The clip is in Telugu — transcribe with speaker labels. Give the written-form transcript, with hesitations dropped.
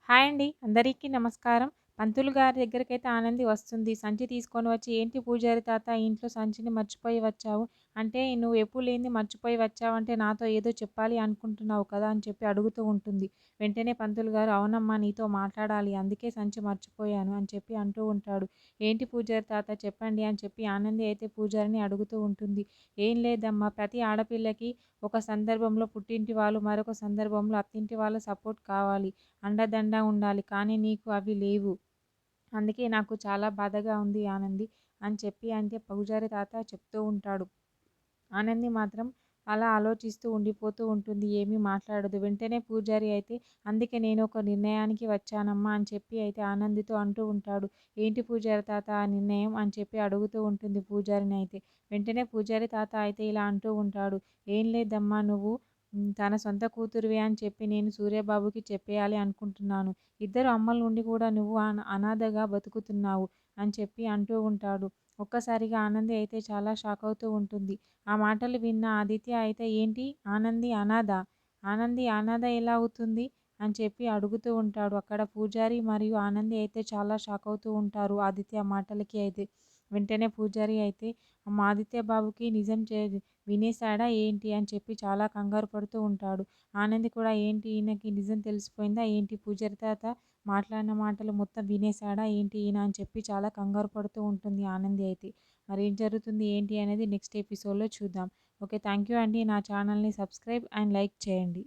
Speaker 1: హాయ్ అండి. అందరికీ నమస్కారం. పంతులు గారి దగ్గరికైతే ఆనంది వస్తుంది. సంచి తీసుకొని వచ్చి, "ఏంటి పూజారి తాత ఇంట్లో సంచిని మర్చిపోయి వచ్చావు? అంటే నువ్వు ఎప్పుడు లేనిది మర్చిపోయి వచ్చావంటే నాతో ఏదో చెప్పాలి అనుకుంటున్నావు కదా!" అని చెప్పి అడుగుతూ ఉంటుంది. వెంటనే పంతులు గారు, "అవునమ్మా నీతో మాట్లాడాలి. అందుకే సంచి మర్చిపోయాను" అని చెప్పి అంటూ ఉంటాడు. "ఏంటి పూజారి తాత చెప్పండి" అని చెప్పి ఆనంది అయితే పూజారిని అడుగుతూ ఉంటుంది. "ఏం లేదమ్మా, ప్రతి ఆడపిల్లకి ఒక సందర్భంలో పుట్టింటి వాళ్ళు, మరొక సందర్భంలో అత్తింటి వాళ్ళ సపోర్ట్ కావాలి. అండదండ ఉండాలి. కానీ నీకు అవి లేవు. అందుకే నాకు చాలా బాధగా ఉంది ఆనంది" అని చెప్పి అంటే పూజారి తాత చెప్తూ ఉంటాడు. ఆనంది మాత్రం అలా ఆలోచిస్తూ ఉండిపోతూ ఉంటుంది. ఏమీ మాట్లాడదు. వెంటనే పూజారి అయితే, "అందుకే నేను ఒక నిర్ణయానికి వచ్చానమ్మా" అని చెప్పి అయితే ఆనందితో అంటూ ఉంటాడు. "ఏంటి పూజారి తాత ఆ నిర్ణయం" అని చెప్పి అడుగుతూ ఉంటుంది పూజారిని అయితే. వెంటనే పూజారి తాత అయితే ఇలా అంటూ ఉంటాడు. "ఏం లేదమ్మా, నువ్వు తన సొంత కూతురివే అని చెప్పి నేను సూర్యబాబుకి చెప్పేయాలి అనుకుంటున్నాను. ఇద్దరు అమ్మల నుండి కూడా నువ్వు అనాథగా బతుకుతున్నావు" అని చెప్పి అంటూ ఉంటాడు. ఒక్కసారిగా ఆనంది అయితే చాలా షాక్ అవుతూ ఉంటుంది. ఆ మాటలు విన్న ఆదిత్య అయితే, "ఏంటి ఆనంది అనాథ? ఆనంది అనాథ ఎలా అవుతుంది?" అని చెప్పి అడుగుతూ ఉంటాడు. అక్కడ పూజారి మరియు ఆనంది అయితే చాలా షాక్ అవుతూ ఉంటారు ఆదిత్య మాటలకి అయితే. వెంటనే పూజారి అయితే, "మా ఆదిత్య బాబుకి నిజం వినేసాడా ఏంటి?" అని చెప్పి చాలా కంగారు పడుతూ ఉంటాడు. ఆనంది కూడా, "ఏంటి ఈయనకి నిజం తెలిసిపోయిందా ఏంటి? పూజారి తాత మాట్లాడిన మాటలు మొత్తం వినేసాడా ఏంటి ఈయన?" అని చెప్పి చాలా కంగారు పడుతూ ఉంటుంది ఆనంది అయితే. మరి ఏం జరుగుతుంది ఏంటి అనేది నెక్స్ట్ ఎపిసోడ్‌లో చూద్దాం. ఓకే. థ్యాంక్ యూ అండి. నా ఛానల్‌ని సబ్స్క్రైబ్ అండ్ లైక్ చేయండి.